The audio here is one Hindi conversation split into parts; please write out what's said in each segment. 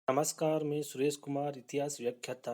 नमस्कार, मैं सुरेश कुमार, इतिहास व्याख्याता।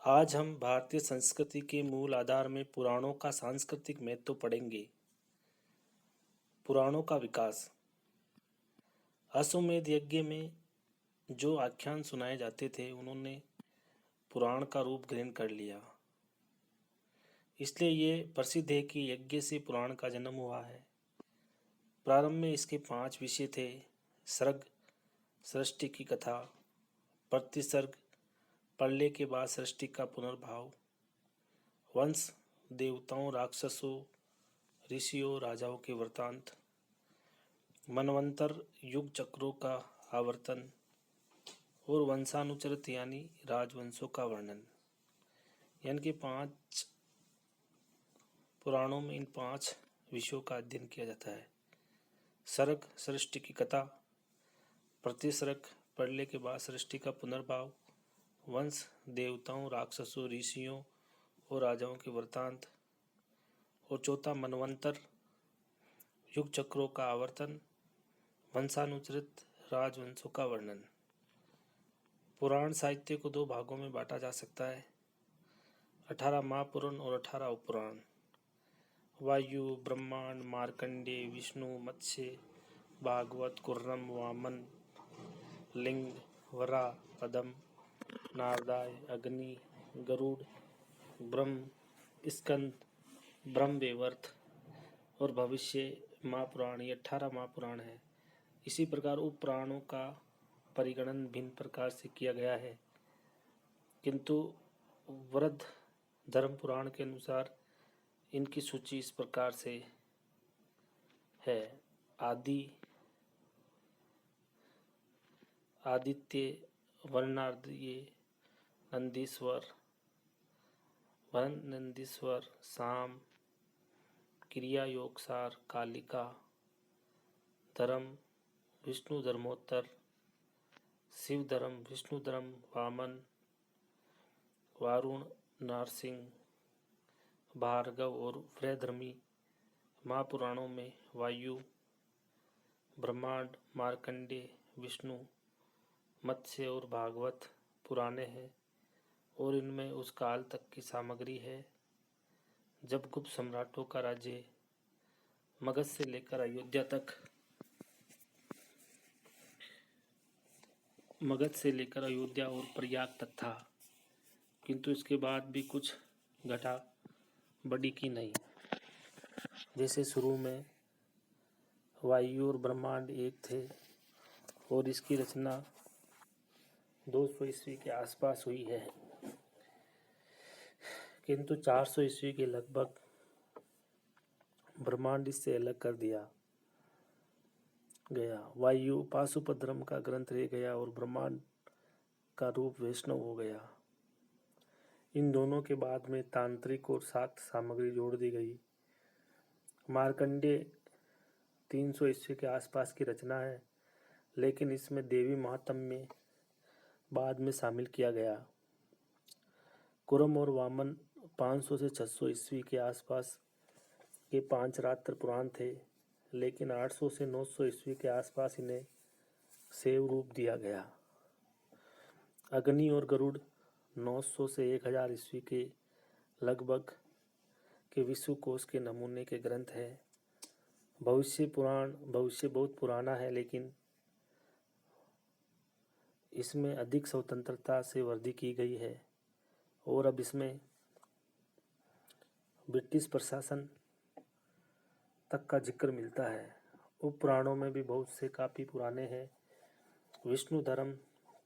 आज हम भारतीय संस्कृति के मूल आधार में पुराणों का सांस्कृतिक महत्व पढ़ेंगे। पुराणों का विकास। अश्वमेध यज्ञ में जो आख्यान सुनाए जाते थे, उन्होंने पुराण का रूप ग्रहण कर लिया। इसलिए ये प्रसिद्ध है कि यज्ञ से पुराण का जन्म हुआ है। प्रारंभ में इसके 5 विषय थे: सर्ग, सृष्टि की कथा; प्रतिसर्ग, प्रलय के बाद सृष्टि का पुनर्भाव; वंश, देवताओं, राक्षसों, ऋषियों, राजाओं के वृत्तांत; मनवंतर, युग चक्रों का आवर्तन; और वंशानुचरित यानी राजवंशों का वर्णन। यानी कि 5 पुराणों में इन 5 विषयों का अध्ययन किया जाता है। सर्ग, सृष्टि की कथा; प्रतिसर्ग, प्रलय के बाद सृष्टि का पुनर्भाव; वंश, देवताओं, राक्षसों, ऋषियों और राजाओं के वृत्तांत; और चौथा मनवंतर, युग चक्रों का आवर्तन; वंशानुचरित राजवंशों का वर्णन। पुराण साहित्य को 2 भागों में बांटा जा सकता है: 18 महापुराण और 18 उपपुराण। वायु, ब्रह्मांड, मार्कंडेय, विष्णु, मत्स्य, भागवत, कुर्रम, वामन, लिंग, वराह, पद्म, नारदाय, अग्नि, गरुड़, ब्रह्म, स्कंद, ब्रह्मवैवर्त और भविष्य महापुराण। ये 18 महापुराण है। इसी प्रकार उपपुराणों का परिगणन भिन्न प्रकार से किया गया है, किंतु वृहद धर्म पुराण के अनुसार इनकी सूची इस प्रकार से है: आदित्य, वर्णार्दीय, नंदीश्वर, नंदीश्वर, साम, क्रिया योगसार, कालिका, धर्म, विष्णु धर्मोत्तर, शिव धर्म, विष्णु धर्म, वामन, वारुण, नारसिंह, भार्गव और वृहधर्मी। महापुराणों में वायु, ब्रह्मांड, मार्कंडेय, विष्णु, मत्स्य और भागवत पुराने हैं, और इनमें उस काल तक की सामग्री है जब गुप्त सम्राटों का राज्य मगध से लेकर अयोध्या और प्रयाग तक था, किंतु इसके बाद भी कुछ घटा बड़ी की नहीं। जैसे शुरू में वायु और ब्रह्मांड एक थे और इसकी रचना 200 ईस्वी के आसपास हुई है, किंतु 400 ईस्वी के लगभग ब्रह्मांड इससे अलग कर दिया गया। वायु पाशुपत का ग्रंथ रह गया और ब्रह्मांड का रूप वैष्णव हो गया। इन दोनों के बाद में तांत्रिक और शाक्त सामग्री जोड़ दी गई। मार्कंडेय 300 ईस्वी के आसपास की रचना है, लेकिन इसमें देवी महात्म्य बाद में शामिल किया गया। कुरम और वामन 500 से 600 ईस्वी के आसपास के 5 रात्र पुराण थे, लेकिन 800 से 900 ईस्वी के आसपास इन्हें शैव रूप दिया गया। अग्नि और गरुड़ 900 से 1000 ईस्वी के लगभग के विश्वकोश के नमूने के ग्रंथ है। भविष्य बहुत पुराना है, लेकिन इसमें अधिक स्वतंत्रता से वृद्धि की गई है और अब इसमें ब्रिटिश प्रशासन तक का जिक्र मिलता है। उपपुराणों में भी बहुत से काफ़ी पुराने हैं। विष्णु धर्म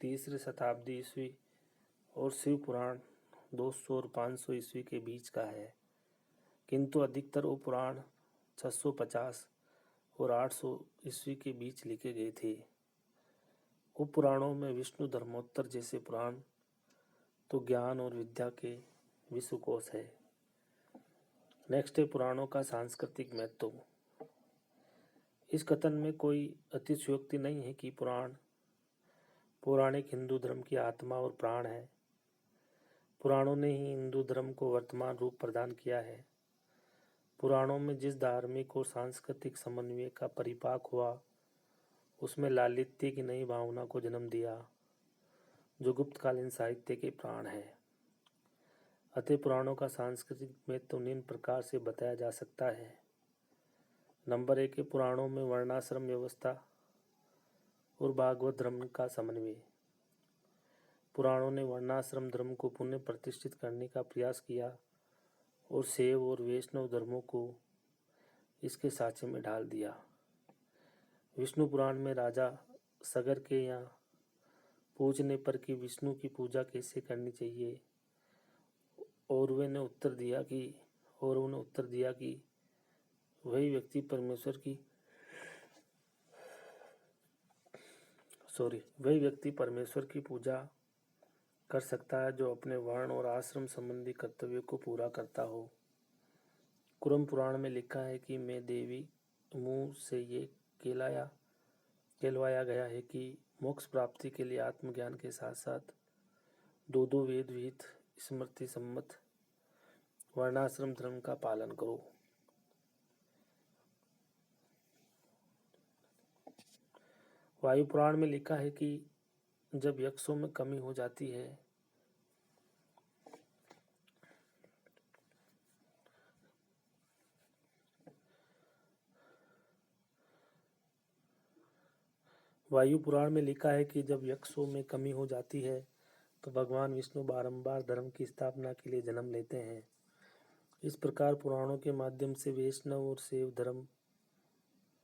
3री शताब्दी ईस्वी और शिव पुराण 200 और 500 ईस्वी के बीच का है, किंतु अधिकतर उपपुराण 650 और 800 ईस्वी के बीच लिखे गए थे। उपपुराणों में विष्णु धर्मोत्तर जैसे पुराण तो ज्ञान और विद्या के विश्वकोश है। नेक्स्ट है पुराणों का सांस्कृतिक महत्व। इस कथन में कोई अतिशयोक्ति नहीं है कि पुराण पौराणिक हिंदू धर्म की आत्मा और प्राण है। पुराणों ने ही हिंदू धर्म को वर्तमान रूप प्रदान किया है। पुराणों में जिस धार्मिक और सांस्कृतिक समन्वय का परिपाक हुआ, उसमें लालित्य की नई भावना को जन्म दिया जो गुप्तकालीन साहित्य के प्राण है। अतः पुराणों का सांस्कृतिक महत्व निम्न प्रकार से बताया जा सकता है। नंबर 1 है पुराणों में वर्णाश्रम व्यवस्था और भागवत धर्म का समन्वय। पुराणों ने वर्णाश्रम धर्म को पुनः प्रतिष्ठित करने का प्रयास किया और शैव और वैष्णव धर्मों को इसके साँचे में ढाल दिया। विष्णु पुराण में राजा सगर के यहाँ पूछने पर कि विष्णु की पूजा कैसे करनी चाहिए और उन्हें उत्तर दिया कि वही व्यक्ति परमेश्वर की पूजा कर सकता है जो अपने वर्ण और आश्रम संबंधी कर्तव्यों को पूरा करता हो। कुरम पुराण में लिखा है कि मैं देवी मुँह से ये कहलवाया गया है कि मोक्ष प्राप्ति के लिए आत्मज्ञान के साथ साथ दो वेद विहित स्मृति सम्मत वर्णाश्रम धर्म का पालन करो। वायु पुराण में लिखा है कि जब यक्षों में कमी हो जाती है तो भगवान विष्णु बारंबार धर्म की स्थापना के लिए जन्म लेते हैं। इस प्रकार पुराणों के माध्यम से वैष्णव और शैव धर्म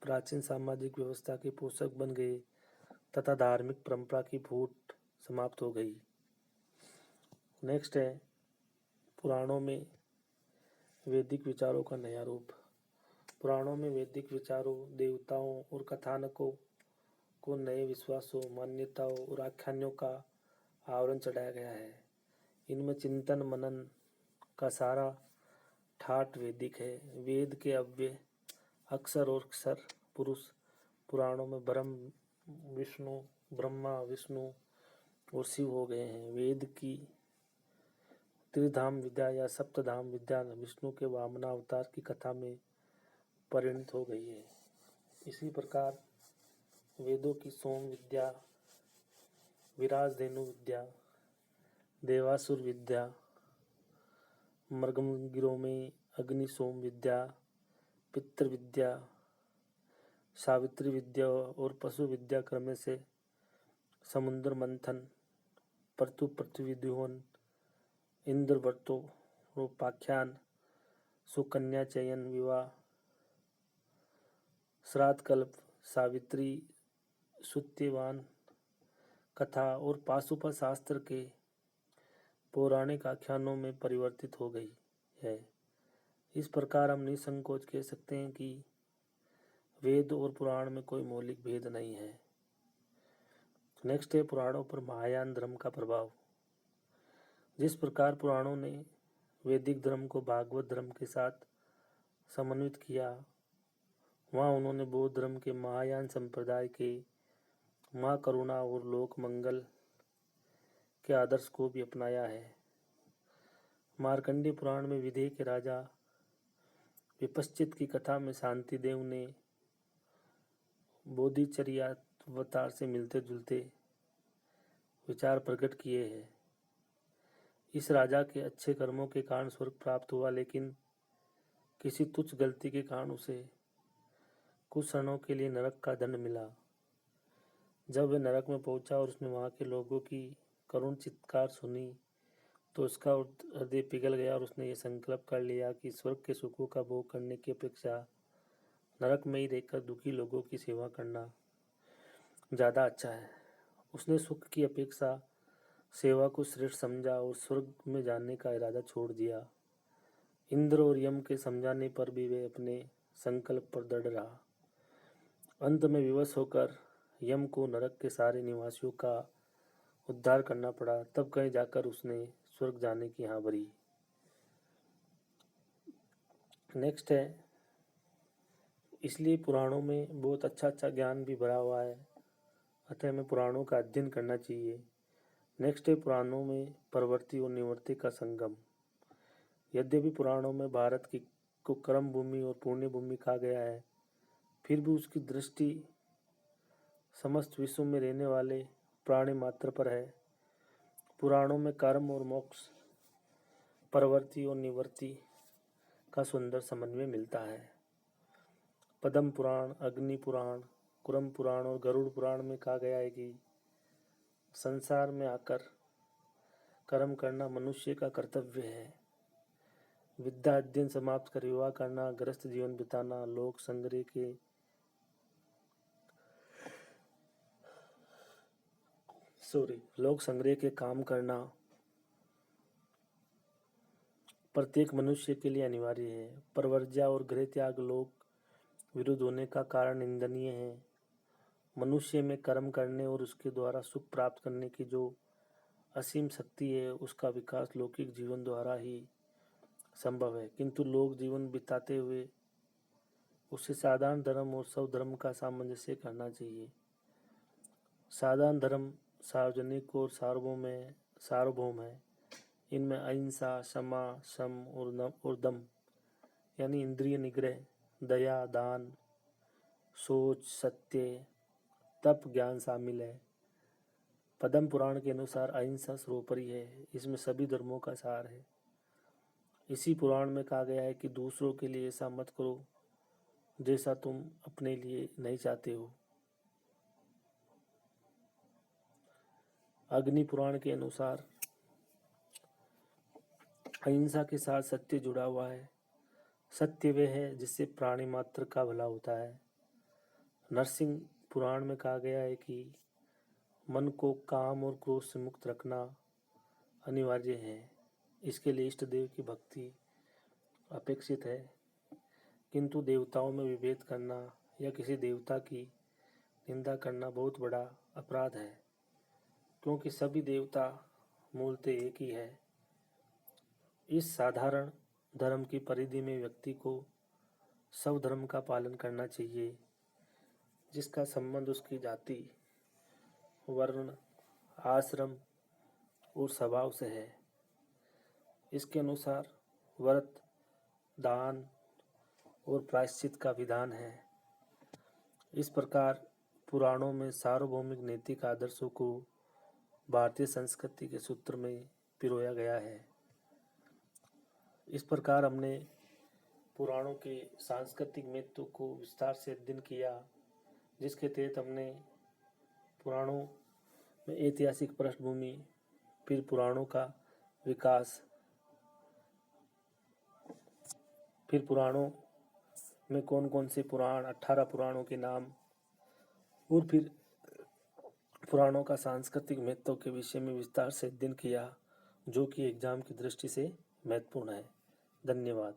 प्राचीन सामाजिक व्यवस्था के पोषक बन गए तथा धार्मिक परंपरा की फूट समाप्त हो गई। नेक्स्ट है पुराणों में वैदिक विचारों का नया रूप। पुराणों में वैदिक विचारों, देवताओं और कथानकों को नए विश्वासों, मान्यताओं और आख्यानों का आवरण चढ़ाया गया है। इनमें चिंतन मनन का सारा ठाट वैदिक है। वेद के अव्यय अक्षर और क्षर पुरुष पुराणों में ब्रह्मा विष्णु और शिव हो गए हैं। वेद की त्रिधाम विद्या या सप्तधाम विद्या विष्णु के वामनावतार की कथा में परिणत हो गई है। इसी प्रकार वेदों की सोम विद्या, विराजधेनु विद्या, देवासुर विद्या, मर्गमगिरों में अग्नि सोम विद्या, पितृ विद्या, सावित्री विद्या और पशु विद्या क्रम से समुद्र मंथन, पृथ्वी द्योहन, इंद्र व्रतोपाख्यान, सुकन्या चयन, विवाह, श्राद्ध कल्प, सावित्री, सुत्यवान कथा और पाशुपत शास्त्र के पौराणिक आख्यानों में परिवर्तित हो गई है। इस प्रकार हम निसंकोच कह सकते हैं कि वेद और पुराण में कोई मौलिक भेद नहीं है। नेक्स्ट है पुराणों पर महायान धर्म का प्रभाव। जिस प्रकार पुराणों ने वैदिक धर्म को भागवत धर्म के साथ समन्वित किया, वहाँ उन्होंने बौद्ध धर्म के महायान संप्रदाय के माँ करुणा और लोक मंगल के आदर्श को भी अपनाया है। मार्कंडेय पुराण में विदेह के राजा विपश्चित की कथा में शांतिदेव ने बोधिचर्यावतार से मिलते जुलते विचार प्रकट किए हैं। इस राजा के अच्छे कर्मों के कारण स्वर्ग प्राप्त हुआ, लेकिन किसी तुच्छ गलती के कारण उसे कुछ क्षणों के लिए नरक का दंड मिला। जब वह नरक में पहुंचा और उसने वहां के लोगों की करुण चित्कार सुनी तो उसका हृदय पिघल गया और उसने ये संकल्प कर लिया कि स्वर्ग के सुखों का भोग करने की अपेक्षा नरक में ही रहकर दुखी लोगों की सेवा करना ज़्यादा अच्छा है। उसने सुख की अपेक्षा सेवा को श्रेष्ठ समझा और स्वर्ग में जाने का इरादा छोड़ दिया। इंद्र और यम के समझाने पर भी वे अपने संकल्प पर दृढ़ रहा। अंत में विवश होकर यम को नरक के सारे निवासियों का उद्धार करना पड़ा। तब कहीं जाकर उसने स्वर्ग जाने की हाँ भरी। नेक्स्ट है, इसलिए पुराणों में बहुत अच्छा ज्ञान भी भरा हुआ है, अतः हमें पुराणों का अध्ययन करना चाहिए। नेक्स्ट है पुराणों में प्रवृत्ति और निवृत्ति का संगम। यद्यपि पुराणों में भारत की को कर्म भूमि और पुण्य भूमि कहा गया है, फिर भी उसकी दृष्टि समस्त विश्व में रहने वाले प्राणी मात्र पर है। पुराणों में कर्म और मोक्ष, प्रवृत्ति और निवृत्ति का सुंदर समन्वय मिलता है। पद्म पुराण, अग्नि पुराण, कुरम पुराण और गरुड़ पुराण में कहा गया है कि संसार में आकर कर्म करना मनुष्य का कर्तव्य है। विद्या अध्ययन समाप्त कर विवाह करना, गृहस्थ जीवन बिताना, लोक संग्रह के काम करना प्रत्येक मनुष्य के लिए अनिवार्य है। परवर्ज्या और गृह त्याग लोक विरुद्ध होने का कारण निंदनीय है। मनुष्य में कर्म करने और उसके द्वारा सुख प्राप्त करने की जो असीम शक्ति है, उसका विकास लौकिक जीवन द्वारा ही संभव है, किंतु लोक जीवन बिताते हुए उसे साधारण धर्म और सब धर्म का सामंजस्य करना चाहिए। साधारण धर्म सार्वजनिक और सार्वभौम है। इनमें अहिंसा, क्षमा, सम और दम यानी इंद्रिय निग्रह, दया, दान, सोच, सत्य, तप, ज्ञान शामिल है। पद्म पुराण के अनुसार अहिंसा सर्वोपरि है। इसमें सभी धर्मों का सार है। इसी पुराण में कहा गया है कि दूसरों के लिए ऐसा मत करो जैसा तुम अपने लिए नहीं चाहते हो। अग्नि पुराण के अनुसार अहिंसा के साथ सत्य जुड़ा हुआ है। सत्य वह है जिससे प्राणी मात्र का भला होता है। नरसिंह पुराण में कहा गया है कि मन को काम और क्रोध से मुक्त रखना अनिवार्य है। इसके लिए इष्ट देव की भक्ति अपेक्षित है, किंतु देवताओं में विभेद करना या किसी देवता की निंदा करना बहुत बड़ा अपराध है, क्योंकि सभी देवता मूलतः एक ही है। इस साधारण धर्म की परिधि में व्यक्ति को सब धर्म का पालन करना चाहिए, जिसका संबंध उसकी जाति, वर्ण, आश्रम और स्वभाव से है। इसके अनुसार व्रत, दान और प्रायश्चित का विधान है। इस प्रकार पुराणों में सार्वभौमिक नैतिक आदर्शों को भारतीय संस्कृति के सूत्र में पिरोया गया है। इस प्रकार हमने पुराणों के सांस्कृतिक महत्व को विस्तार से अध्ययन किया, जिसके तहत हमने पुराणों में ऐतिहासिक पृष्ठभूमि, फिर पुराणों का विकास, फिर पुराणों में कौन कौन से पुराण, 18 पुराणों के नाम, और फिर पुराणों का सांस्कृतिक महत्व के विषय में विस्तार से अध्ययन किया, जो कि एग्जाम की दृष्टि से महत्वपूर्ण है। धन्यवाद।